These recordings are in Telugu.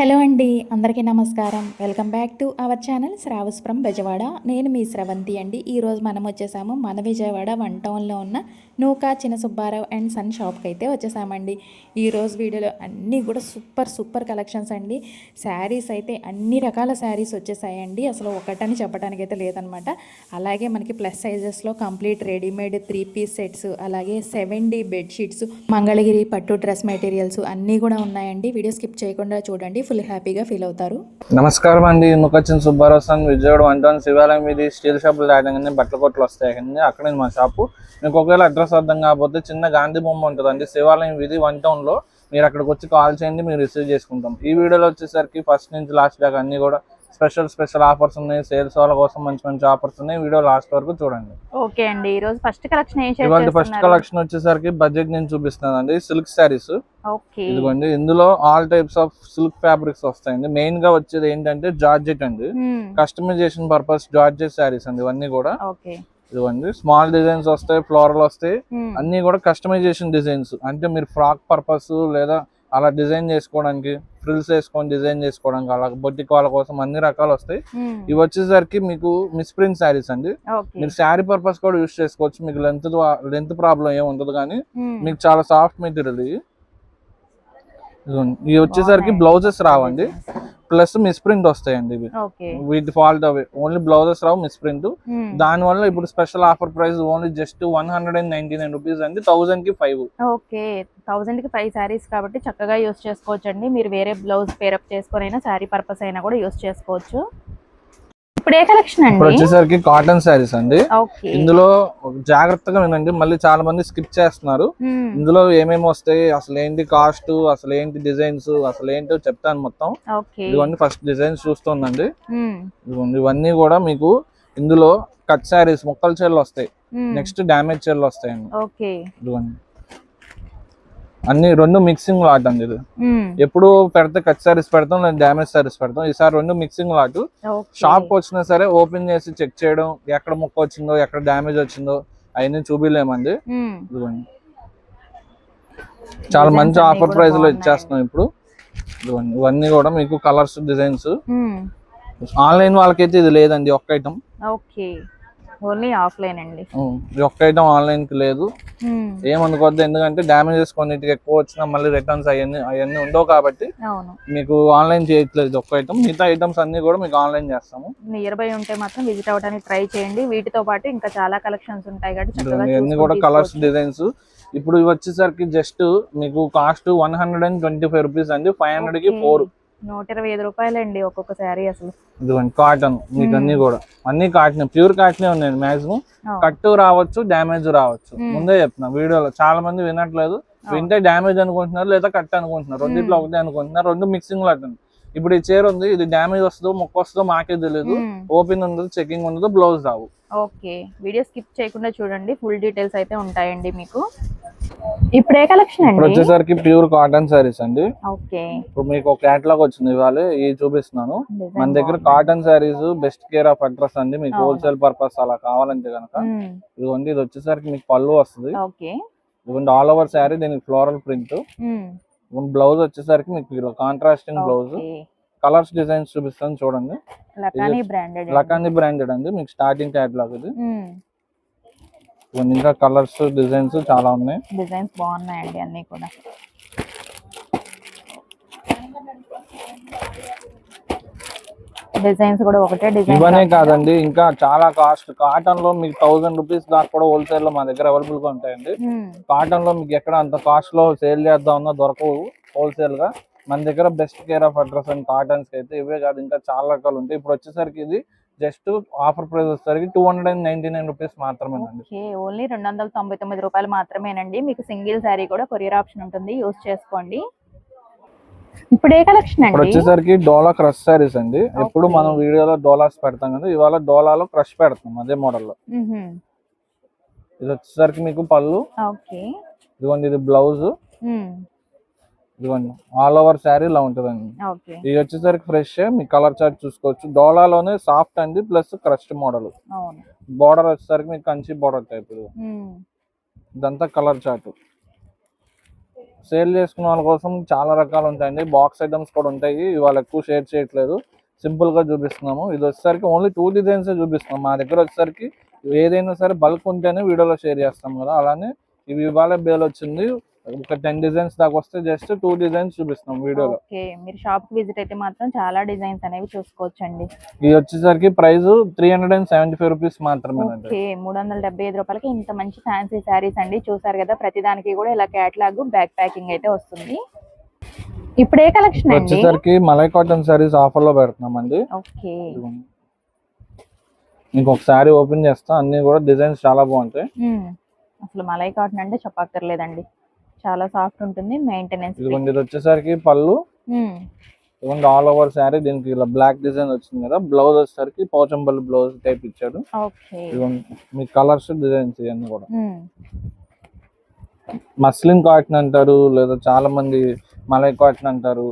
హలో అండి, అందరికీ నమస్కారం. Welcome back to our channel Shravas from Bezawada. నేను మీ స్రవంతి అండి. ఈరోజు మనం వచ్చేసాము మన విజయవాడ వన్ టౌన్లో ఉన్న నూకా చిన్న సుబ్బారావు అండ్ సన్ షాప్కి అయితే వచ్చేసామండి. ఈరోజు వీడియోలో అన్నీ కూడా సూపర్ కలెక్షన్స్ అండి. శారీస్ అయితే అన్ని రకాల శారీస్ వచ్చేసాయండి. అసలు ఒకటని చెప్పడానికి అయితే లేదనమాట. అలాగే మనకి ప్లస్ సైజెస్లో కంప్లీట్ రెడీమేడ్ 3 పీస్ సెట్స్, అలాగే 7D బెడ్షీట్స్, మంగళగిరి పట్టు డ్రెస్ మెటీరియల్స్ అన్నీ కూడా ఉన్నాయండి. వీడియో స్కిప్ చేయకుండా చూడండి, ఫుల్ హ్యాపీగా ఫీల్ అవుతారు. నమస్కారం అండి. ముఖచ్చిన్ సుబ్బారావు విజయవాడ 1 శివాలయం ఇది స్టీల్ షాపులు దాటంగానే బట్టల కొట్లు వస్తాయండి. అక్కడే మా షాపు. మీకు ఒకవేళ అడ్రస్ అర్థం కాకపోతే చిన్న గాంధీ బొమ్మ ఉంటుందండి, శివాలయం ఇది 1 టౌన్లో. మీరు అక్కడికి వచ్చి కాల్ చేయండి, మేము రిసీవ్ చేసుకుంటాం. ఈ వీడియోలో వచ్చేసరికి ఫస్ట్ నుంచి లాస్ట్ దాకా అన్ని కూడా స్పెషల్ ఆఫర్స్ ఉన్నాయి. సేల్స్ వాళ్ళ కోసం మంచి ఆఫర్స్ ఉన్నాయి. వీడియో లాస్ట్ వరకు చూడండి. ఓకే అండి. ఈ రోజు ఫస్ట్ కలెక్షన్ ఫస్ట్ కలెక్షన్ వచ్చేసరికి బడ్జెట్ నేను చూపిస్తున్నానండి. సిల్క్ శారీస్. ఓకే, ఇదిగోండి, ఇందులో all types of silk fabrics వస్తాయండి. మెయిన్ గా వచ్చేది ఏంటంటే జార్జెట్ అండి. కస్టమైజేషన్ పర్పస్ జార్జెట్ శారీస్ అండి ఇవన్నీ కూడా. ఇదిగోండి, స్మాల్ డిజైన్స్ వస్తాయి, ఫ్లోరల్ వస్తాయి, అన్ని కూడా కస్టమైజేషన్ డిజైన్స్. అంటే మీరు ఫ్రాక్ పర్పస్ లేదా అలా డిజైన్ చేసుకోవడానికి, ఫ్రిల్స్ వేసుకొని డిజైన్ చేసుకోవడానికి, అలా బొట్టికి వాళ్ళ కోసం అన్ని రకాలు వస్తాయి. ఇవి వచ్చేసరికి మీకు మిస్ప్రింట్ శారీస్ అండి. మీరు శారీ పర్పస్ కూడా యూజ్ చేసుకోవచ్చు. మీకు లెంత్ ప్రాబ్లం ఏమి ఉండదు, కానీ మీకు చాలా సాఫ్ట్ మెటీరియల్. ఇవి వచ్చేసరికి బ్లౌజెస్ రావండి, ప్లస్ మిస్ప్రింట్ వస్తాయండి. ఇవి వీటి ఫాల్ట్ అవే, ఓన్లీ బ్లౌజెస్ రావు, మిస్ప్రింట్. దాని వల్ల ఇప్పుడు special offer price only just 199 rupees అండి. 1000 కి 5. ఓకే, 1000 కి 5 శారీస్ కాబట్టి చక్కగా యూస్ చేసుకోవచ్చు అండి. మీరు వేరే బ్లౌజ్ పేరప్ చేసుకొని అయినా శారీ పర్పస్ అయినా కూడా యూస్ చేసుకోవచ్చు. ఇప్పుడు ఏ కలెక్షన్ అండి? వచ్చేసరికి కాటన్ శారీస్ అండి. ఇందులో జాగ్రత్తగా వినండి, మళ్ళీ చాలా మంది స్కిప్ చేస్తున్నారు. ఇందులో ఏమేమి వస్తాయి, అసలు ఏంటి కాస్ట్, అసలు ఏంటి డిజైన్స్, అసలు ఏంటో చెప్తాను మొత్తం. ఇదిగోండి, ఫస్ట్ డిజైన్స్ చూస్తుందండి. ఇదిగోండి, ఇవన్నీ కూడా మీకు ఇందులో కట్ శారీస్, ముక్కల చీరలు వస్తాయి. నెక్స్ట్ డామేజ్ చీరలు వస్తాయండి. ఇదిగోండి, అన్ని రెండు మిక్సింగ్ లాట్ అండి. ఇది ఎప్పుడు పెడితే కట్ సారీస్ పెడతాం, లేదా డామేజ్ సారీస్ పెడతాం. ఈసారి రెండు మిక్సింగ్ లాట్. షాప్ వచ్చినా సరే ఓపెన్ చేసి చెక్ చేయడం, ఎక్కడ ముక్క వచ్చిందో, ఎక్కడ డామేజ్ వచ్చిందో అవన్నీ చూపిలేమండి. ఇదిగోండి, చాలా మంచి ఆఫర్ ప్రైస్ లో ఇచ్చేస్తున్నాం ఇప్పుడు. ఇదిగోండి, ఇవన్నీ కూడా మీకు కలర్స్, డిజైన్స్. ఆన్లైన్ వాళ్ళకైతే ఇది లేదండి, ఒక్క ఐటమ్. ఓన్లీ ఆఫ్లైన్ అండి. ఒక్క ఐటమ్ ఆన్లైన్ కి లేదు, ఏమనుకోవద్దు. ఎందుకంటే డ్యామేజెస్ కొన్నిటికి ఎక్కువ వచ్చినా మళ్ళీ రిటర్న్స్ అవన్నీ ఉండవు కాబట్టి మీకు ఆన్లైన్ చేయట్లేదు ఒక్క ఐటమ్. మిగతా ఐటమ్స్ అన్ని కూడా మీకు ఆన్లైన్ చేస్తాము. నియర్ బై ఉంటే మాత్రం విజిట్ అవ్వడానికి ట్రై చేయండి. వీటితో పాటు ఇంకా చాలా కలెక్షన్స్ ఉంటాయి కాబట్టి ఇవన్నీ కూడా కలర్స్, డిజైన్స్. ఇప్పుడు ఇవి వచ్చేసరికి జస్ట్ మీకు కాస్ట్ 125 రూపీస్ అండి. 500 కి 4. 125 రూపాయలండి ఒక్కొక్క శారీ. అసలు ఇదిగోండి, కాటన్. మీకు అన్ని కూడా అన్ని కాటన్, ప్యూర్ కాటనే ఉన్నాయండి. మాక్సిమం కట్టు రావచ్చు, డ్యామేజ్ రావచ్చు. ముందే చెప్తున్నా, వీడియోలో చాలా మంది వినట్లేదు. వింటే డ్యామేజ్ అనుకుంటున్నారు, లేదా కట్ అనుకుంటున్నారు. రెండిట్లో ఒకటే అనుకుంటున్నారు. రెండు మిక్సింగ్ లాట్. ఇప్పుడు ఈ చీర ఉంది, ఇది డ్యామేజ్ వస్తుందో మొక్క వస్తుందో మాకే తెలియదు. ఓపెన్ ఉండదు, చెకింగ్ ఉండదు, బ్లౌజ్ రావు. ఓకే, వీడియో స్కిప్ చేయకుండా చూడండి, ఫుల్ డీటెయిల్స్ అయితే ఉంటాయండి మీకు. ఇప్పుడు ఏ కలెక్షన్ అండి? వచ్చేసరికి ప్యూర్ కాటన్ సారీస్ అండి. ఓకే, ఇప్పుడు మీకు ఒక కేటలాగ్ వచ్చింది, ఇవాళ ఇది చూపిస్తున్నాను. మన దగ్గర cotton saris best care of address అండి. మీకు హోల్సేల్ పర్పస్ అలా కావాలంటే కనుక ఇదిగోండి, ఇది వచ్చేసరికి మీకు పళ్ళు వస్తుంది. ఇదిగోండి, ఆల్ ఓవర్ శారీ, దీనికి ఫ్లోరల్ ప్రింట్. బ్లౌజ్ వచ్చేసరికి మీకు కాంట్రాస్టింగ్ బ్లౌజ్. కలర్స్, డిజైన్స్ చూపిస్తాను చూడండి. లకానీ బ్రాండెడ్ అండి. మీకు స్టార్టింగ్ కేటలాగ్ ఇది. ఇంకా కలర్స్, డిజైన్స్ చాలా ఉన్నాయి. డిజైన్స్ బాగున్నాయండి అన్ని కూడా. డిజైన్స్ కూడా ఒకటే డిజైన్ ఇవన్నీ కాదండి, ఇంకా చాలా కాస్ట్. కాటన్ లో మీకు 1000 రూపీస్ దాకా కూడా హోల్సేల్ లో మా దగ్గర అవైలబుల్ గా ఉంటాయండి. కాటన్ లో మీకు ఎక్కడ అంత కాస్ట్ లో సేల్ చేద్దామన్నా దొరకవు హోల్సేల్ గా. మన దగ్గర best care of address and cottons అయితే ఇవే కాదు, ఇంకా చాలా రకాలు ఉంటాయి. ఇప్పుడు వచ్చేసరికి ఇది జస్ట్ ఆఫర్ ప్రైస్ వచ్చేసరికి 299 రూపీస్ మాత్రమేనండి. ఓన్లీ 299 రూపాయలు మాత్రమేనండి. మీకు సింగిల్ శారీ కూడా కొరియర్ ఆప్షన్ ఉంటుంది, యూస్ చేసుకోండి. ఇప్పుడు ఏ కలెక్షన్ అండి? వచ్చేసరికి డోలా క్రష్ సారీస్ అండి. ఎప్పుడు మనం వీడియోలో డోలాస్ పెడతాం కదా, ఇవాళ డోలాలో క్రష్ పెడతాం అదే మోడల్ లో. ఇది వచ్చేసరికి మీకు పళ్ళు. ఇదిగోండి, ఇది బ్లౌజ్. ఇదిగోండి, ఆల్ ఓవర్ శారీ ఇలా ఉంటుందండి. ఇది వచ్చేసరికి ఫ్రెష్. మీ కలర్ చార్ట్ చూసుకోవచ్చు. డోలాలోనే సాఫ్ట్ అండి, ప్లస్ క్రస్ట్ మోడల్. బోర్డర్ వచ్చేసరికి మీకు కంచి బోర్డర్ టైప్. ఇదంతా కలర్ చార్ట్. సేల్ చేసుకున్న వాళ్ళ కోసం చాలా రకాలు ఉంటాయండి. బాక్స్ ఐటమ్స్ కూడా ఉంటాయి. ఇవాళ ఎక్కువ షేర్ చేయట్లేదు, సింపుల్ గా చూపిస్తున్నాము. ఇది వచ్చేసరికి ఓన్లీ 2 డిజైన్స్ చూపిస్తున్నాం. మా దగ్గర వచ్చేసరికి ఏదైనా సరే బల్క్ ఉంటేనే వీడియోలో షేర్ చేస్తాం కదా, అలానే ఇవి ఇవాళ బేల్ వచ్చింది. ఒక 10 డిజైన్స్ దాకా వస్తే జస్ట్ 2 డిజైన్స్ చూపిస్తున్నాం వీడియోలో. ఓకే, మీరు షాప్ కి విజిట్ అయితే మాత్రం చాలా డిజైన్స్ అనేవి చూసుకోవచ్చండి. ఇది వచ్చేసరికి ప్రైస్ 375 రూపీస్ మాత్రమే. ఓకే, 375 రూపాయలకి ఇంత మంచి ఫ్యాన్సీ శారీస్ అండి. చూసారు కదా, ప్రతిదానికి కూడా ఇలా క్యాట్లాగ్ బ్యాక్ ప్యాకింగ్ అయితే వస్తుంది. ఇప్పుడు ఏ కలెక్షన్ అండి? వచ్చేసరికి మలై కాటన్ సారీస్ ఆఫర్ లో పెడుతున్నామండి. ఓకే, మీకు ఒక సారీ ఓపెన్ చేస్తా, అన్ని కూడా డిజైన్స్ చాలా బాగుంటాయి. అసలు మలై కాటన్ అంటే చెప్పక్కర్లేదండి, చాలా సాఫ్ట్ ఉంటుంది, మెయింటెనెన్స్. ఇది వచ్చేసరికి పళ్ళు, ఇదిగోండి ఆల్ ఓవర్ సారీ. దీనికి ఇలా బ్లాక్ డిజైన్ వచ్చింది కదా. బ్లౌజ్ వచ్చేసరికి పోచంపల్లి బ్లౌజ్ టైప్ ఇచ్చాడు. మీ కలర్స్ డిజైన్స్ ఇవన్నీ కూడా. మస్లిన్ కాటన్ అంటారు, లేదా చాలా మంది మలై కాటన్ అంటారు.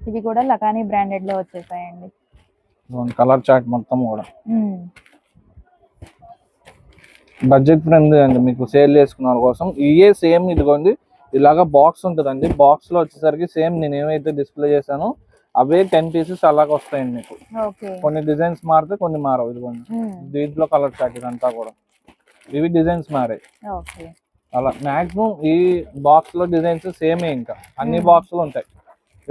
ఇవి కూడా లకానీ బ్రాండెడ్ లో వచ్చేసాయండి. కలర్ చార్ట్ మొత్తం కూడా బడ్జెట్ ఫ్రెండ్లీ అండి, మీకు సేల్ చేసుకున్న వాళ్ళ కోసం. ఇవే సేమ్ ఇదిగోండి ఇలాగా బాక్స్ ఉంటుందండి. బాక్స్ లో వచ్చేసరికి సేమ్ నేను ఏమైతే డిస్ప్లే చేశానో అవే 10 పీసెస్ అలాగ వస్తాయండి మీకు. కొన్ని డిజైన్స్ మారితే కొన్ని మారవు. ఇదిగోండి దీంట్లో కలర్ చార్ట్ ఇదంతా కూడా ఇవి డిజైన్స్ మారాయి. అలా మాక్సిమం ఈ బాక్స్ లో డిజైన్స్ సేమే, ఇంకా అన్ని బాక్స్ లో ఉంటాయి.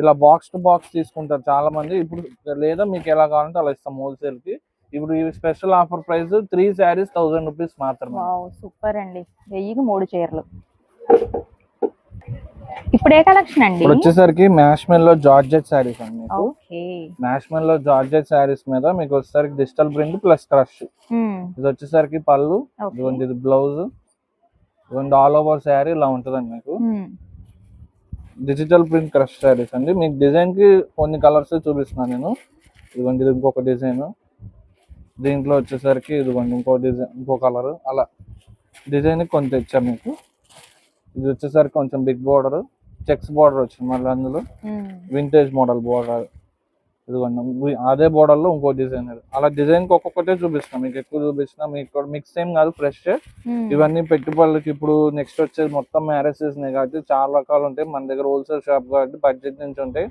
ఇలా బాక్స్ టు బాక్స్ తీసుకుంటారు చాలా మంది. ఇప్పుడు లేదా మీకు ఎలా కావాలంటే అలా ఇస్తాం హోల్సేల్ కి. ఇప్పుడు ఈ special offer price 3 saris 1000 rupees మాత్రమే. సూపర్ అండి, 1000కి 3 చీరలు. ఇప్పుడు ఏ కలెక్షన్ అండి? ఇప్పుడు వచ్చేసరికి మ్యాష్మెల్లో జార్జెట్ శారీస్ అండి. మీకు మ్యాష్మెల్లో జార్జెట్ శారీస్ మీద మీకు వచ్చేసరికి డిజిటల్ ప్రింట్ ప్లస్ క్రష్. ఇది వచ్చేసరికి పళ్ళు, ఇదిగోండి ఇది బ్లౌజ్, ఇదిగోండి ఆల్ ఓవర్ శారీ ఇలా ఉంటుందండి మీకు. డిజిటల్ ప్రింట్ క్రష్ శారీస్ అండి. మీకు డిజైన్ కి కొన్ని కలర్స్ చూపిస్తున్నాను నేను. ఇదిగోండి ఇది ఇంకొక డిజైన్, దీంట్లో వచ్చేసరికి ఇదిగోండి ఇంకో డిజైన్, ఇంకో కలర్, అలా డిజైన్ కొంత ఇచ్చారు మీకు. ఇది వచ్చేసరికి కొంచెం బిగ్ బోర్డర్, చెక్స్ బోర్డర్ వచ్చింది మళ్ళీ అందులో, వింటేజ్ మోడల్ బోర్డర్. ఇదిగోండి అదే బోర్డర్ లో ఇంకో డిజైన్. అలా డిజైన్ కి ఒక్కొక్కటే చూపిస్తాం. మీకు ఎక్కువ చూపిస్తున్నా, మీకు మిక్స్ ఏం కాదు, ఫ్రెష్. ఇవన్నీ పెట్టుబడులకి ఇప్పుడు నెక్స్ట్ వచ్చేది మొత్తం మ్యారేజ్ సీజన్ కాబట్టి చాలా రకాలు ఉంటాయి. మన దగ్గర హోల్సేల్ షాప్ కాబట్టి బడ్జెట్ నుంచి ఉంటాయి.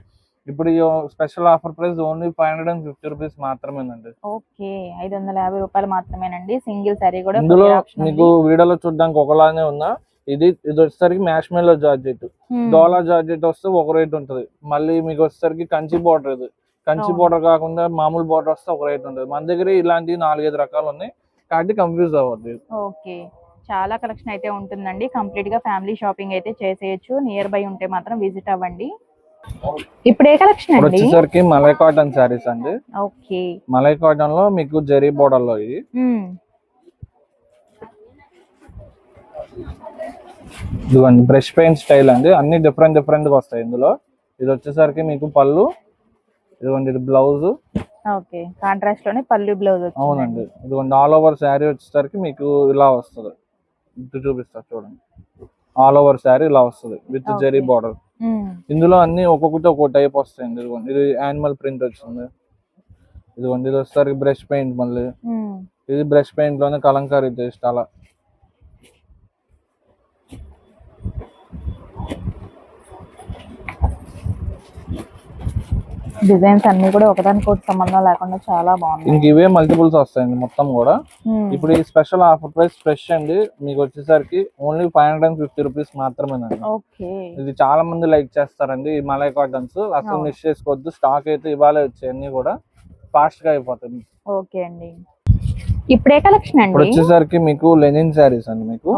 ఇప్పుడు ఈ special offer price only 550 rupees మాత్రమేనండి. ఓకే, 550 రూపాయలు మాత్రమేనండి. సింగిల్ సారీ కూడా. ఇందులో మీకు వీడియోలో చూడడానికి ఒకలానే ఉన్నా, ఇది వచ్చేసరికి మ్యాష్మెల్లో జార్జెట్, డోలా జార్జెట్ వస్తే ఒక రేట్ ఉంటుంది. మళ్ళీ మీకు వచ్చేసరికి కంచి బోర్డర్, ఇది కంచి బోర్డర్ కాకుండా మామూలు బోర్డర్ వస్తే ఒక రేట్ ఉంటుంది. మన దగ్గర ఇలాంటి 4-5 రకాలు ఉన్నాయి కాబట్టి కన్ఫ్యూజ్ అవ్వద్దు. ఓకే, చాలా కలెక్షన్ అయితే ఉంటుందండి. కంప్లీట్ గా ఫ్యామిలీ షాపింగ్ అయితే చేసేయచ్చు. నియర్ బై ఉంటే మాత్రం విజిట్ అవ్వండి. ఇప్పుడు ఏ కలెక్షన్ అండి? వచ్చేసరికి మలై కాటన్ శారీస్ అండి. ఓకే, మలై కాటన్ లో మీకు జరీ బోర్డర్ లో ఇది. ఇదిగోండి బ్రష్ పెయింట్ స్టైల్ అండి. అన్ని డిఫరెంట్ డిఫరెంట్ గా వస్తాయి ఇందులో. ఇది వచ్చేసరికి మీకు పళ్ళు, ఇదిగోండి ఇది బ్లౌజ్. ఓకే, కాంట్రాస్ట్ లోనే పళ్ళు బ్లౌజ్. అవునండి, ఇదిగోండి ఆల్ ఓవర్ శారీ వచ్చేసరికి మీకు ఇలా వస్తుంది. ఇది చూపిస్తా చూడండి, ఆల్ ఓవర్ శారీ ఇలా వస్తుంది విత్ జరీ బోర్డర్. ఇందులో అన్ని ఒక్కొక్కటి ఒక్కో టైప్ వస్తాయండి. ఇదిగోండి ఇది యానిమల్ ప్రింట్ వచ్చింది. ఇదిగోండి ఇది వచ్చేసరికి బ్రష్ పెయింట్, మళ్ళీ ఇది బ్రష్ పెయింట్ లోనే కలంకారీ టేస్ట్. అలా డిజైన్స్ అన్ని కూడా ఒకదానికొకటి సంబంధం లేకుండా చాలా బాగుంది. ఇంక ఇవే మల్టిపుల్స్ వస్తాయండి మొత్తం కూడా. ఇప్పుడు ఈ స్పెషల్ ఆఫర్ ప్రైస్ ఫ్రెష్ అండి, మీకు వచ్చేసరికి ఓన్లీ 550 రూపీస్ మాత్రమేనండి. ఇది చాలా మంది లైక్ చేస్తారండి ఈ మలై కాటన్స్. అసలు మిస్ చేసుకోవద్దు, స్టాక్ అయితే ఇవాళే వచ్చాయి, అన్ని కూడా ఫాస్ట్ గా అయిపోతుంది. ఓకే అండి, ఇప్పుడు ఏ కలెక్షన్ అండి? వచ్చేసరికి మీకు లెనిన్ శారీస్ అండి. మీకు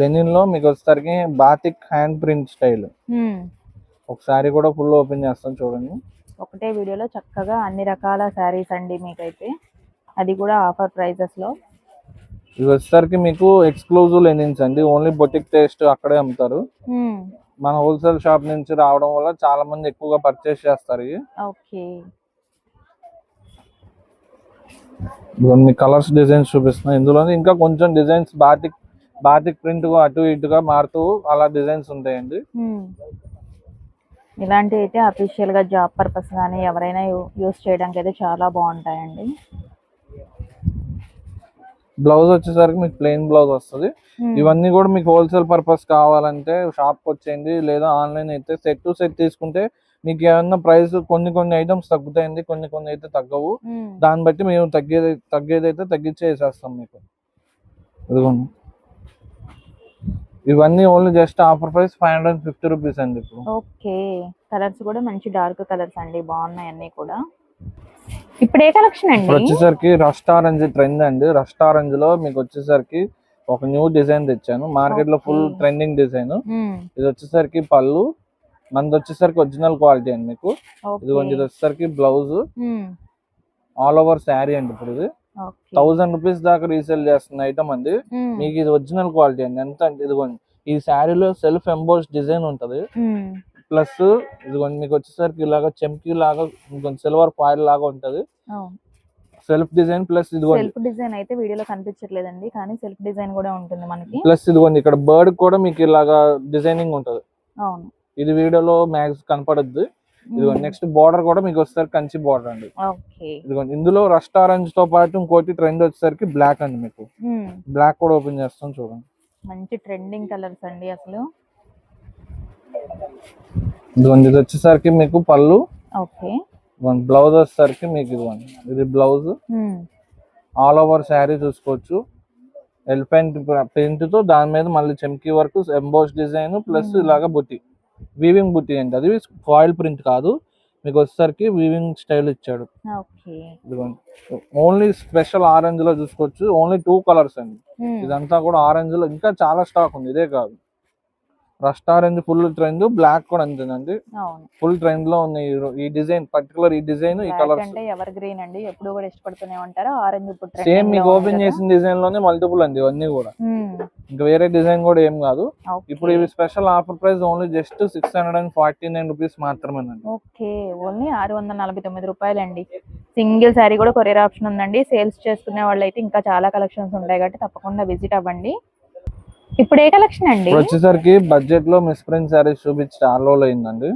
లెనిన్ లో మీకు వచ్చేసరికి బాతిక్ హ్యాండ్ ప్రింట్ స్టైల్. ఒకసారి కూడా ఫుల్ ఓపెన్ చేస్తాం చూడండి. ఒకటే వీడియోలో చక్కగా అన్ని రకాల శారీస్ అండి మీకైతే, అది కూడా ఆఫర్ ప్రైజెస్ లో. ఇది వచ్చేసరికి మీకు ఎక్స్క్లూజివ్ లెనిన్స్ అండి. ఓన్లీ బొటిక్ టేస్ట్ అక్కడే అమ్ముతారు. మన హోల్సేల్ షాప్ నుంచి రావడం వల్ల చాలా మంది ఎక్కువగా పర్చేస్ చేస్తారు. ఓకే, మీ కలర్స్ డిజైన్స్ చూపిస్తున్నాయి. ఇందులో ఇంకా కొంచెం డిజైన్స్ బాతిక్ ప్రింట్ అటు ఇటుగా మారుతూ అలా డిజైన్స్ ఉంటాయండి. ఇలాంటివి అయితే అఫీషియల్ గా జాబ్ పర్పస్ కానీ ఎవరైనా యూస్ చేయడానికి అయితే చాలా బాగుంటాయండి. బ్లౌజ్ వచ్చేసరికి మీకు ప్లెయిన్ బ్లౌజ్ వస్తుంది. ఇవన్నీ కూడా మీకు హోల్సేల్ పర్పస్ కావాలంటే షాప్ కి వచ్చేయండి, లేదా ఆన్లైన్ అయితే సెట్ టు సెట్ తీసుకుంటే మీకు ఏమన్నా ప్రైస్ కొన్ని ఐటమ్స్ తగ్గుతాయండి, కొన్ని అయితే తగ్గవు. దాన్ని బట్టి మేము తగ్గేదైతే తగ్గించేసేస్తాం మీకు. ఇదిగోండి, ఇవన్నీ only just offer price 550 rupees అండి. ఇప్పుడు ఓకే, కలర్స్ కూడా మంచి డార్క్ కలర్స్ అండి, బాగున్నాయి అన్ని కూడా. ఇప్పుడు ఏ కలెక్షన్ అండి? వచ్చేసరికి రస్ట్ ఆరెంజ్ ట్రెండ్ అండి. రస్ట్ ఆరెంజ్ లో మీకు వచ్చేసరికి ఒక న్యూ డిజైన్ తెచ్చాను, మార్కెట్ లో ఫుల్ ట్రెండింగ్ డిజైన్. ఇది వచ్చేసరికి పళ్ళు, మనది వచ్చేసరికి ఒరిజినల్ క్వాలిటీ అండి మీకు. ఇది వచ్చేసరికి బ్లౌజ్, ఆల్ ఓవర్ శారీ అండి. ఇప్పుడు ఇది 1000 రూపీస్ దాకా రీసేల్ చేస్తున్న ఐటమ్ అండి. మీకు ఇది ఒరిజినల్ క్వాలిటీ అండి. ఎంత అంటే ఇదిగోండి, ఈ శారీలో సెల్ఫ్ ఎంబోస్ డిజైన్ ఉంటది. ప్లస్ ఇదిగోండి మీకు వచ్చేసరికి ఇలాగా చెంకీ లాగా సిల్వర్ ఫాయిల్ లాగా ఉంటది, సెల్ఫ్ డిజైన్. ప్లస్ ఇదిగోండి, సెల్ఫ్ డిజైన్ అయితే వీడియోలో కనిపించట్లేదండి, కానీ సెల్ఫ్ డిజైన్ కూడా ఉంటుంది మనకి. ప్లస్ ఇదిగోండి ఇక్కడ బర్డ్ కూడా మీకు ఇలాగా డిజైనింగ్ ఉంటది. అవును, ఇది వీడియోలో మ్యాక్స్ కనపడద్దు. ఇదిగోండి నెక్స్ట్ బార్డర్ కూడా మీకు వచ్చేసరికి కంచి బార్డర్ అండి. ఇదిగోండి ఇందులో రస్ట్ ఆరెంజ్ తో పాటు ఇంకోటి ట్రెండ్ వచ్చేసరికి బ్లాక్ అండి. మీకు బ్లాక్ కూడా ఓపెన్ చేస్తాం చూడండి, మంచి ట్రెండింగ్ కలర్స్ అండి అసలు. ఇదిగోండి ఇది వచ్చేసరికి మీకు పళ్ళు, ఓకే, బ్లౌజ్ వచ్చేసరికి మీకు ఇదిగోండి ఇది బ్లౌజ్. ఆల్ ఓవర్ శారీ చూసుకోవచ్చు, ఎలిఫెంట్ ప్రింట్ తో దాని మీద మళ్ళీ చెంకీ వర్క్, ఎంబోస్ డిజైన్, ప్లస్ ఇలాగా బుట్టి, వీవింగ్ బుట్టి అండి. అది ఫాయిల్ ప్రింట్ కాదు, మీకు వచ్చేసరికి వీవింగ్ స్టైల్ ఇచ్చాడు. ఇదిగోండి ఓన్లీ స్పెషల్ ఆరెంజ్ లో చూసుకోవచ్చు, ఓన్లీ 2 కలర్స్ అండి. ఇదంతా కూడా ఆరెంజ్ లో ఇంకా చాలా స్టాక్ ఉంది, ఇదే కాదు. Rust orange full trend, black కూడా అంతేనండి, ఫుల్ ట్రెండ్ లో ఉన్నాయి ఈ డిజైన్, పర్టికులర్ ఈ డిజైన్, ఈ కలర్స్ అంటే ఎవర్ గ్రీన్ అండి, ఎప్పుడు కూడా ఇష్టపడుతూనే ఉంటారు. ఆరెంజ్ ఇప్పుడు సేమ్ మీకు ఓపెన్ చేసిన డిజైన్ లోనే మల్టిపుల్ అండి ఇవన్నీ కూడా, ఇంకా వేరే డిజైన్ కూడా ఏం కాదు. ఇప్పుడు ఇవి special offer price only just 649 rupees మాత్రమేనండి. ఓకే, ఓన్లీ 649 రూపాయలండి. సింగిల్ శారీ కూడా కొరియర్ ఆప్షన్ ఉందండి. సేల్స్ చేసుకునే వాళ్ళు అయితే ఇంకా చాలా కలెక్షన్స్ ఉంటాయి కాబట్టి తప్పకుండా విజిట్ అవ్వండి. ఇప్పుడు ఏ కలెక్షన్ అండి? వచ్చేసరికి బడ్జెట్ లో మిస్ ప్రింట్ సారీస్ చూపించి చాలా రోజులు అయిందండి.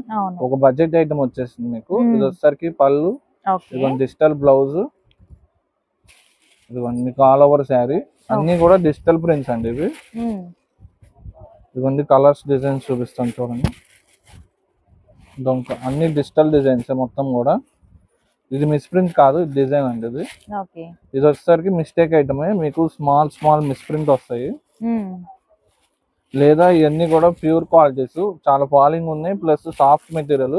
ఒక బడ్జెట్ ఐటమ్ వచ్చేసింది మీకు. ఇది వచ్చేసరికి పళ్ళు, ఇదిగోండి డిజిటల్ బ్లౌజ్, ఇదిగోండి మీకు ఆల్ ఓవర్ శారీ, అన్ని కూడా డిజిటల్ ప్రింట్స్ అండి ఇవి. ఇదిగోండి కలర్స్ డిజైన్స్ చూపిస్తాను చూడండి, అన్ని డిజిటల్ డిజైన్స్ మొత్తం కూడా. ఇది మిస్ ప్రింట్ కాదు, ఇది డిజైన్ అండి ఇది. ఇది వచ్చేసరికి మిస్టేక్ ఐటమే, మీకు స్మాల్ మిస్ ప్రింట్ వస్తాయి, లేదా ఇవన్నీ కూడా ప్యూర్ క్వాలిటీస్, చాలా ఫాలింగ్ ఉన్నాయి, ప్లస్ సాఫ్ట్ మెటీరియల్.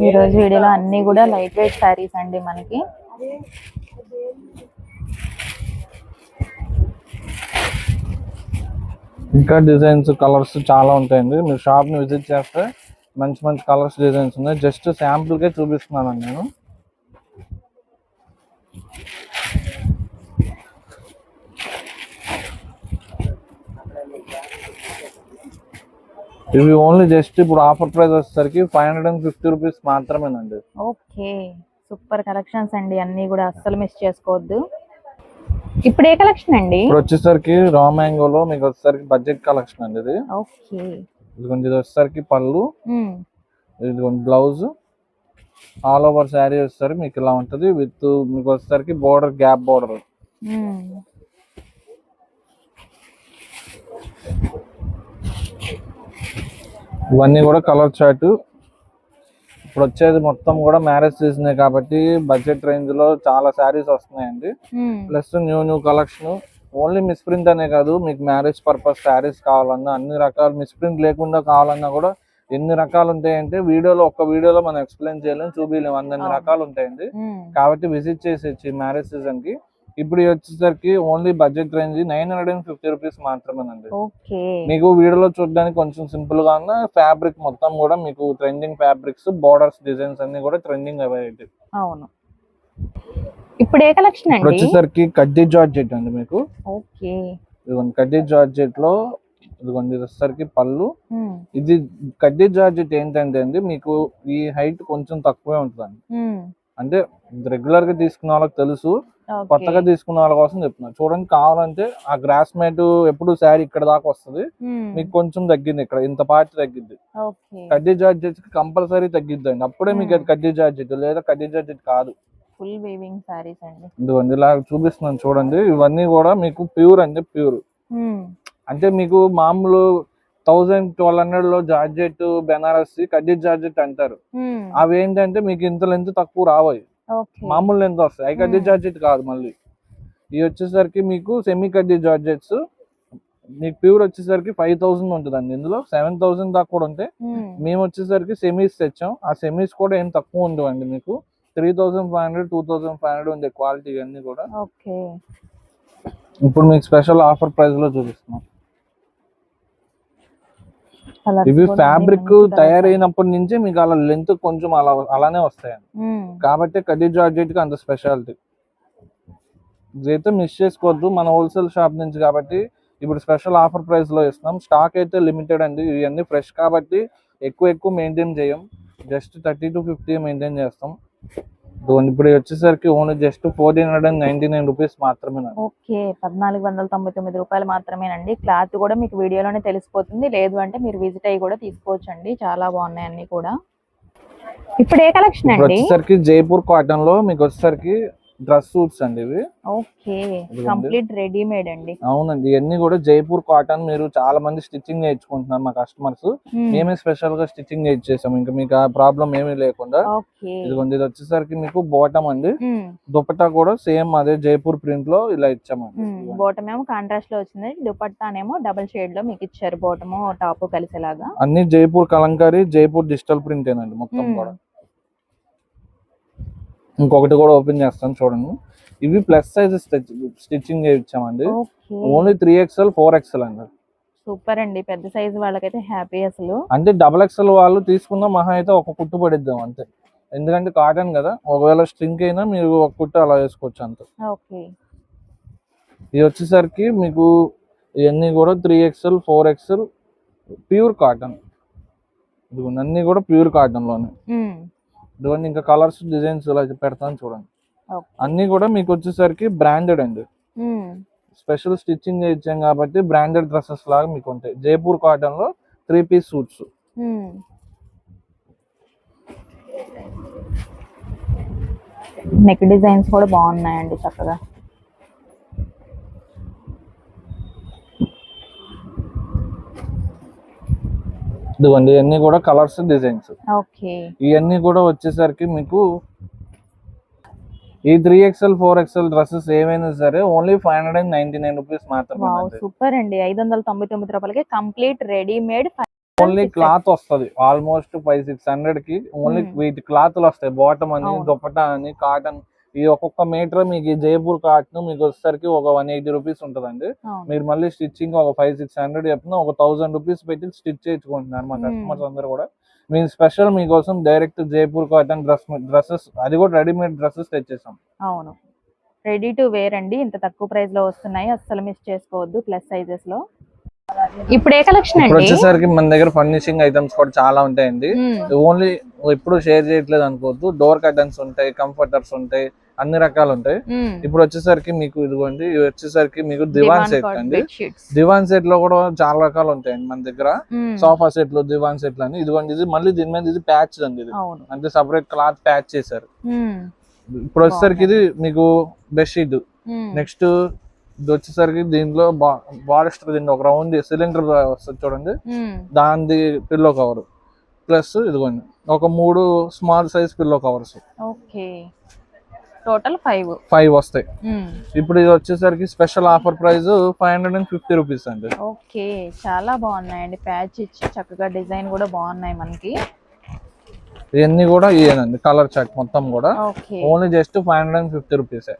ఈ రోజు వీడియోలో అన్ని కూడా లైట్ వెయిట్ శారీస్ అండి మనకి. ఇంకా డిజైన్స్ కలర్స్ చాలా ఉంటాయండి, మీరు షాప్ ని విజిట్ చేస్తే మంచి కలర్స్ డిజైన్స్ ఉన్నాయి. జస్ట్ శాంపుల్ కే చూపిస్తున్నాను నేను. ఇవి ఓన్లీ జస్ట్ ఇప్పుడు ఆఫర్ ప్రైస్ వచ్చేసరికి 550 రూపీస్ మాత్రమేనండి. ఓకే, సూపర్ కలెక్షన్స్ అండి, అన్ని కూడా అస్సలు మిస్ చేసుకోవద్దు. ఇప్పుడు ఏ కలెక్షన్ అండి? ఇప్పుడు వచ్చేసరికి రా మ్యాంగోలో మీకు వచ్చేసరికి బడ్జెట్ కలెక్షన్ అండి ఇది. ఓకే, ఇదిగోండి ఇది వచ్చేసరికి పళ్ళు, ఇదిగోండి బ్లౌజ్, ఆల్ ఓవర్ శారీ వచ్చేసరికి మీకు ఇలా ఉంటది, విత్ మీకు వచ్చేసరికి బోర్డర్, గ్యాప్ బోర్డర్. ఇవన్నీ కూడా కలర్ చార్ట్. ఇప్పుడు వచ్చేది మొత్తం కూడా మ్యారేజ్ సీజన్ కాబట్టి బడ్జెట్ రేంజ్ లో చాలా శారీస్ వస్తున్నాయండి. Plus new collection, only mess print అనే కాదు, మీకు మ్యారేజ్ పర్పస్ శారీస్ కావాలన్నా అన్ని రకాల, మిస్ ప్రింట్ లేకుండా కావాలన్నా కూడా ఎన్ని రకాలు ఉంటాయంటే ఒక్క వీడియోలో మనం ఎక్స్ప్లెయిన్ చేయలేము, చూపించలేము, అన్ని రకాలు ఉంటాయండి. కాబట్టి విజిట్ చేసేసి మ్యారేజ్ సీజన్ కి. ఇప్పుడు వచ్చేసరికి ఓన్లీ బడ్జెట్ రేంజ్ 950 రూపీస్ మాత్రమేనండి. మీకు వీడియోలో చూడడానికి కొంచెం సింపుల్ గా ఉన్న ఫ్యాబ్రిక్ మొత్తం కూడా మీకు ట్రెండింగ్ ఫ్యాబ్రిక్స్, బోర్డర్స్, డిజైన్స్ అన్ని కూడా ట్రెండింగ్ అవైతే. అవును. ఇప్పుడు ఏ కలెక్షన్ అండి? వచ్చేసరికి కడ్డీ జార్జెట్ అండి మీకు. ఓకే, ఇదిగోండి కడ్డీ జార్జెట్ లో, ఇదిగోండి ఇది వచ్చేసరికి పళ్ళు. ఇది కడ్డీ జార్జెట్ ఏంటంటే అండి, మీకు ఈ హైట్ కొంచెం తక్కువే ఉంటుందండి. అంటే రెగ్యులర్ గా తీసుకున్న వాళ్ళకి తెలుసు, కొత్తగా తీసుకున్న వాళ్ళ కోసం చెప్తున్నా. చూడండి, కావాలంటే ఆ గ్రాస్ మ్యాట్ ఎప్పుడు శారీ ఇక్కడ దాకా వస్తుంది, మీకు కొంచెం తగ్గింది ఇక్కడ ఇంత పార్ట్ తగ్గిద్ది. కడ్డీ జార్జెట్ కంపల్సరీ తగ్గిద్దండి, అప్పుడే మీకు అది కడ్డీ జార్జెట్, లేదా కడ్డీ జార్జెట్ కాదు. ఫుల్ వీవింగ్ సారీస్ అండి. ఇదిగోండి ఇలా చూపిస్తున్నాను చూడండి, ఇవన్నీ కూడా మీకు ప్యూర్ అంటే ప్యూర్. అంటే మీకు మామూలు 1200 లో జార్జెట్ బెనారస్ కడ్డీ జార్జెట్ అంటారు, అవి ఏంటంటే మీకు ఇంత లెంత్ తక్కువ రావాయి, మామూలు లెంత్ వస్తాయి, అవి కడ్డీ జార్జెట్ కాదు. మళ్ళీ ఇవి వచ్చేసరికి మీకు సెమీ కడ్డీ జార్జెట్స్, మీకు ప్యూర్ వచ్చేసరికి 5000 ఉంటుందండి, ఇందులో 7000 దాకా కూడా ఉంటాయి. మేము వచ్చేసరికి సెమీస్ తెచ్చాం, ఆ సెమీస్ కూడా ఏం తక్కువ ఉండవండి, మీకు 3500 2500 ఉండే క్వాలిటీ అన్ని కూడా. ఇప్పుడు మీకు స్పెషల్ ఆఫర్ ప్రైస్ లో చూపిస్తున్నాం. ఇవి ఫ్యాబ్రిక్ తయారైనప్పటి నుంచి మీకు అలా లెంత్ కొంచెం అలానే వస్తాయండి, కాబట్టి కడ్డీ జార్జెట్ కి అంత స్పెషాలిటీ. ఇదైతే మిస్ చేసుకోవద్దు, మన హోల్సేల్ షాప్ నుంచి కాబట్టి ఇప్పుడు స్పెషల్ ఆఫర్ ప్రైస్ లో ఇస్తున్నాం. స్టాక్ అయితే లిమిటెడ్ అండి, ఇవన్నీ ఫ్రెష్ కాబట్టి ఎక్కువ మెయింటైన్ చేయం, జస్ట్ 30 to 50 మెయింటైన్ చేస్తాం. ఇప్పుడు వచ్చేసరికి ఓన్లీ జస్ట్ 1499 రూపీస్ మాత్రమే. ఓకే, 1499 రూపాయలు మాత్రమేనండి. క్లాత్ కూడా మీకు వీడియోలోనే తెలిసిపోతుంది, లేదు అంటే మీరు విజిట్ అయ్యి కూడా తీసుకోవచ్చు అండి. చాలా బాగున్నాయి అన్ని కూడా. ఇప్పుడు ఏ కలెక్షన్ అండి? వచ్చేసరికి జైపూర్ కాటన్ లో మీకు వచ్చేసరికి డ్రెస్ సూట్స్ అండి ఇవి. ఓకే, కంప్లీట్ రెడీమేడ్ అండి. అవునండి, ఇవన్నీ కూడా జైపూర్ కాటన్. మీరు చాలా మంది స్టిచ్చింగ్ చేయించుకుంటున్నారు మా కస్టమర్స్, మేమే స్పెషల్ గా స్టిచ్చింగ్ చేయించేసాం, ఇంకా మీకు ఆ ప్రాబ్లం ఏమీ లేకుండా. ఇదిగోండి, ఇది వచ్చేసరికి మీకు బాటమ్ అండి, దుపట్టా కూడా సేమ్ అదే జైపూర్ ప్రింట్ లో ఇలా ఇచ్చామండి. బాటమ్ ఏమో కాంట్రాస్ట్ లో వచ్చింది, దుపట్టానేమో డబుల్ షేడ్ లో మీకు ఇచ్చారు, బాటమ్ టాప్ కలిసేలాగా. అన్ని జైపూర్ కలంకారీ, జైపూర్ డిజిటల్ ప్రింట్ ఏనండి మొత్తం కూడా. ఇంకొకటి కూడా ఓపెన్ చేస్తాను చూడండి, ఇవి ప్లస్ సైజ్ స్టిచ్చింగ్ చేయించామండి, ఓన్లీ 3XL 4XL అండి. సూపర్ అండి, పెద్ద సైజ్ వాళ్ళకైతే హ్యాపీ అసలు. అంటే XXL వాళ్ళు తీసుకున్న మహా అయితే ఒక కుట్టు పడిద్దాం అంతే, ఎందుకంటే కాటన్ కదా, ఒకవేళ స్ట్రింక్ అయినా మీరు ఒక కుట్టు అలా వేసుకోవచ్చు అంత. ఇది వచ్చేసరికి మీకు ఇవన్నీ కూడా 3XL 4XL ప్యూర్ కాటన్, ఇదిగోండి అన్ని కూడా ప్యూర్ కాటన్ లోనే. ఇదిగోండి ఇంకా కలర్స్ డిజైన్స్ ఇలా పెడతాను చూడండి, అన్ని కూడా మీకు వచ్చేసరికి బ్రాండెడ్ అండి, స్పెషల్ స్టిచ్చింగ్ చేయించాం కాబట్టి బ్రాండెడ్ డ్రెస్సెస్ లాగా మీకు ఉంటాయి. జైపూర్ కాటన్ లో 3 పీస్ సూట్స్. నెక్ డిజైన్స్ కూడా బాగున్నాయండి చక్కగా. ఇదిగోండి ఇవన్నీ కూడా కలర్స్ డిజైన్స్. ఓకే, ఇవన్నీ కూడా వచ్చేసరికి మీకు ఈ 3XL 4XL డ్రెస్సెస్ ఏమైనా సరే ఓన్లీ 599 రూపీస్ మాత్రమే. సూపర్ అండి, 599 రూపాయలకి కంప్లీట్ రెడీమేడ్. ఓన్లీ క్లాత్ వస్తుంది ఆల్మోస్ట్ 500-600 కి, ఓన్లీ వీటి క్లాత్లు వస్తాయి, బాటమ్ అని, దుపట్టా అని, కాటన్. ఈ ఒక్కొక్క మీటర్ మీకు ఈ జైపూర్ కాటన్ మీకు వచ్చేసరికి ఒక 180 రూపీస్ ఉంటదండి. మీరు మళ్ళీ స్టిచ్చింగ్ ఒక 500-600 చెప్పిన ఒక 1000 రూపీస్ పెట్టి స్టిచ్ చేయించుకుంటున్నారు మా కస్టమర్స్ అందరూ కూడా. మేము స్పెషల్ మీకోసం డైరెక్ట్ జైపూర్ కాటన్ డ్రెస్సెస్, అది కూడా రెడీమేడ్ డ్రెస్సెస్ తెచ్చేసాం. అవును, రెడీ టు వేర్ అండి, ఇంత తక్కువ ప్రైస్ లో వస్తున్నాయి, అస్సలు మిస్ చేసుకోవద్దు. ప్లస్ సైజెస్ లో ఇప్పుడు ఏ కలెక్షన్ అండి? వచ్చేసరికి మన దగ్గర ఫర్నిషింగ్ ఐటమ్స్ కూడా చాలా ఉంటాయండి, ఓన్లీ ఎప్పుడు షేర్ చేయట్లేదు అనుకోవద్దు. డోర్ కర్టన్స్ ఉంటాయి, కంఫర్టర్స్ ఉంటాయి, అన్ని రకాలు ఉంటాయి. ఇప్పుడు వచ్చేసరికి మీకు ఇదిగోండి, ఇవి వచ్చేసరికి మీకు దివాన్ సెట్ అండి. దివాన్ సెట్ లో కూడా చాలా రకాలు ఉంటాయండి మన దగ్గర, సోఫా సెట్లు, దివాన్ సెట్లు అని. ఇదిగోండి, ఇది మళ్ళీ దీని మీద ఇది ప్యాచ్ అండి, ఇది అంటే సపరేట్ క్లాత్ ప్యాచ్ చేశారు. ఇప్పుడు వచ్చేసరికి ఇది మీకు బెడ్షీట్. నెక్స్ట్ ఇది వచ్చేసరికి దీంట్లో బాలిస్టర్, దీంట్లో ఒక రౌండ్ సిలిండర్ వస్తుంది చూడండి, దాని పిల్లో కవర్, ప్లస్ ఇదిగోండి ఒక 3 small size pillow covers. Okay, total 5 వస్తాయి. ఇప్పుడు ఇది వచ్చేసరికి స్పెషల్ ఆఫర్ ప్రైస్ 550 రూపీస్ అండి. ఓకే, చాలా బాగున్నాయండి, ప్యాచ్ ఇచ్చి చక్కగా డిజైన్ కూడా బాగున్నాయి మనకి. ఇవన్నీ కూడా ఇవేనండి, కలర్ చార్ట్ మొత్తం కూడా ఓన్లీ జస్ట్ 550 రూపీస్.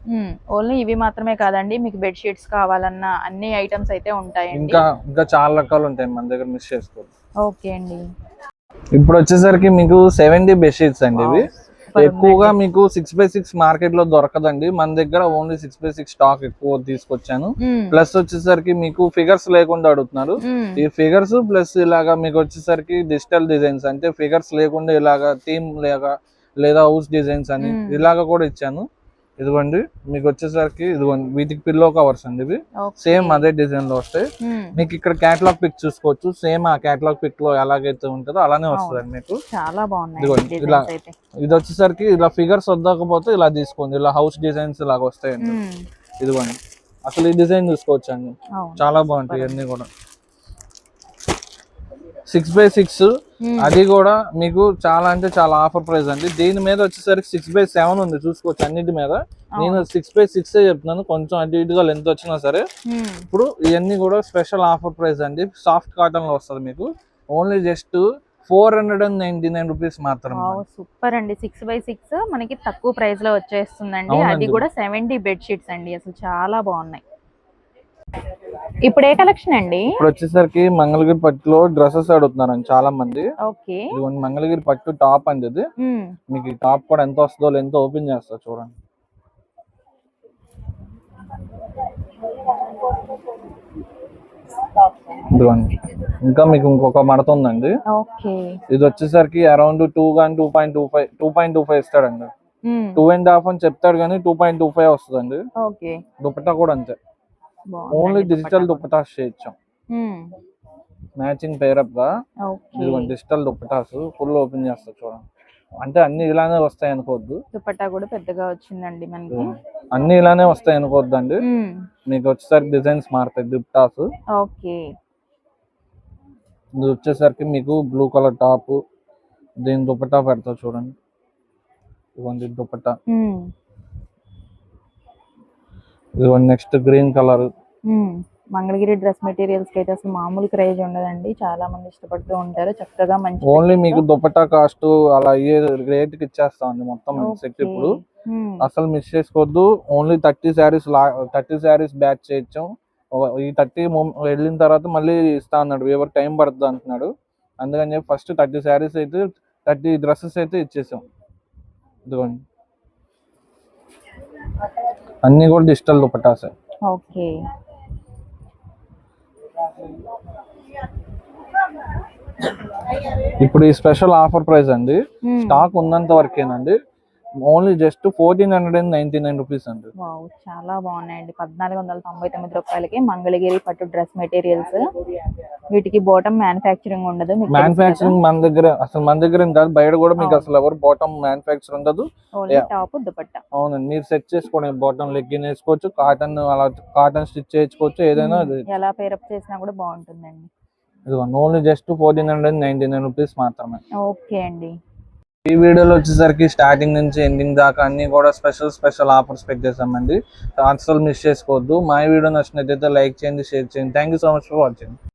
ఓన్లీ ఇవి మాత్రమే కాదండి, మీకు బెడ్ షీట్స్ కావాలన్నా అన్ని ఐటమ్స్ అయితే ఉంటాయి, ఇంకా చాలా రకాలు ఉంటాయి మన దగ్గర, మిస్ చేసుకోండి. ఓకే అండి, ఇప్పుడు వచ్చేసరికి మీకు 70 బెడ్ షీట్స్ అండి. ఇవి ఎక్కువగా మీకు 6x6 మార్కెట్ లో దొరకదండి, మన దగ్గర ఓన్లీ 6x6 స్టాక్ ఎక్కువ తీసుకొచ్చాను. ప్లస్ వచ్చేసరికి మీకు ఫిగర్స్ లేకుండా అడుగుతున్నారు, ఈ ఫిగర్స్ ప్లస్ ఇలాగా మీకు వచ్చేసరికి డిజిటల్ డిజైన్స్, అంటే ఫిగర్స్ లేకుండా ఇలాగా థీమ్ లేదా హౌస్ డిజైన్స్ అని ఇలాగా కూడా ఇచ్చాను. ఇదిగోండి మీకు వచ్చేసరికి ఇదిగోండి వీటికి పిల్లో కవర్స్ అండి ఇవి సేమ్ అదే డిజైన్ లో వస్తాయి. మీకు ఇక్కడ కేటలాగ్ పిక్ చూసుకోవచ్చు, సేమ్ ఆ కేటలాగ్ పిక్ లో ఎలాగైతే ఉంటుందో అలానే వస్తుంది మీకు. చాలా బాగుంది. ఇదిగోండి ఇలా ఇది వచ్చేసరికి ఇలా ఫిగర్స్ వద్దకపోతే ఇలా తీసుకోండి, ఇలా హౌస్ డిజైన్స్ లాగా వస్తాయండి. ఇదిగోండి అసలు ఈ డిజైన్ చూసుకోవచ్చు అండి, చాలా బాగుంటాయి ఇవన్నీ కూడా. 6x6 అది కూడా మీకు చాలా అంటే చాలా ఆఫర్ ప్రైస్ అండి. దీని మీద వచ్చేసరికి 6x7 ఉంది చూసుకోవచ్చు అన్నిటి మీద. నేను 6x6 చెప్తున్నాను, కొంచెం అటు ఇటుగా లెంత్ వచ్చినా సరే. ఇప్పుడు ఇవన్నీ కూడా స్పెషల్ ఆఫర్ ప్రైస్ అండి, సాఫ్ట్ కాటన్ లో వస్తుంది మీకు. ఓన్లీ జస్ట్ 499 రూపీస్ మాత్రమే. సూపర్ అండి. 6x6 మనకి తక్కువ ప్రైస్ లో వచ్చేస్తుందండి. అది కూడా 70 బెడ్ షీట్స్ అండి, అసలు చాలా బాగున్నాయి. ఇప్పుడు ఏ కలెక్షన్ అండి? ఇప్పుడు వచ్చేసరికి మంగళగిరి పట్టులో డ్రెస్సెస్ అడుగుతున్నారండి చాలా మంది. ఓకే, ఇదిగోండి మంగళగిరి పట్టు టాప్ అండి ఇది. మీకు ఈ టాప్ కూడా ఎంత వస్తుందో లెంత్ ఓపెన్ చేస్తా చూడండి. ఇదిగోండి ఇంకా మీకు ఇంకొక మడత ఉందండి. ఇది వచ్చేసరికి అరౌండ్ 2 కానీ 2.25 ఇస్తాడండి. 2.5 అని చెప్తాడు కానీ 2.25 వస్తుందండి. దుపట్టా కూడా అంతే, ఓన్లీ డిజిటల్ దుపటాస్ చేయొచ్చు మ్యాచింగ్ పేరప్ గా. ఇదిగోండి డిజిటల్ దుపటాస్ ఫుల్ ఓపెన్ చేస్తా చూడండి. అంటే అన్ని ఇలానే వస్తాయి అనుకోవద్దు, దుపట్టా కూడా పెద్దగా వచ్చిందండి మనకి. అన్ని ఇలానే వస్తాయి అనుకోవద్దు అండి, మీకు వచ్చేసరికి డిజైన్స్ మారుతాయి దుపటాస్. ఓకే, ఇది వచ్చేసరికి మీకు బ్లూ కలర్ టాప్, దీని దుపట్టా పెడతా చూడండి. ఇదిగోండి దుపట్టా. ఇదిగోండి next green colour. Mangalagiri dress materials కి అయితే అసలు మామూలు క్రేజ్ ఉండదండి, చాలా మంది ఇష్టపడుతూ ఉంటారు. చక్కగా మంచి ఓన్లీ మీకు దుపట్టా కాస్ట్ అలా అయ్యే రేట్ కి ఇచ్చేస్తామండి మొత్తం సెట్. ఇప్పుడు అసలు మిస్ చేసుకోవద్దు, ఓన్లీ 30 శారీస్ బ్యాచ్ చేయొచ్చు. ఈ 30 వెళ్ళిన తర్వాత మళ్ళీ ఇస్తా అన్నాడు, ఎవరు టైం పడుతుంది అంటున్నాడు. అందుకని చెప్పి ఫస్ట్ 30 శారీస్ అయితే 30 డ్రెస్సెస్ అయితే ఇచ్చేసాం. ఇదిగోండి అన్ని కూడా డిజిటల్ దుపట్టాసే. ఓకే, ఇప్పుడు ఈ స్పెషల్ ఆఫర్ ప్రైస్ అండి, స్టాక్ ఉన్నంత వరకేనండి. ఓన్లీ జస్ట్ 1499 రూపీస్ అండి. చాలా బాగున్నాయండి. 1499 రూపాయలకి మంగళగిరి పట్టు డ్రెస్ మెటీరియల్స్. వీటికి బాటమ్ మ్యానుఫ్యాక్చరింగ్ ఉండదు. మ్యానుఫ్యాక్చరింగ్ మన దగ్గర కాదు, బయట కూడా మీకు అసలు ఎవరు బాటమ్ మ్యానుఫ్యాక్చర్ ఉండదు. టాప్ దుపట్టా అవునండి, మీరు సెట్ చేసుకోండి. బాటమ్ లెగ్గిన్ వేసుకోవచ్చు, కాటన్ అలా కాటన్ స్టిచ్ చేసుకోవచ్చు, ఏదైనా ఎలా పేరప్ చేసినా కూడా బాగుంటుందండి. ఓన్లీ జస్ట్ 1499 రూపీస్ మాత్రమే. ఓకే అండి, ఈ వీడియోలో వచ్చేసరికి స్టార్టింగ్ నుంచి ఎండింగ్ దాకా అన్ని కూడా స్పెషల్ ఆఫర్స్ పెట్టేసామండి. అసలు మిస్ చేసుకోవద్దు. మా వీడియో నచ్చినట్లయితే లైక్ చేయండి, షేర్ చేయండి. Thank you so much for watching.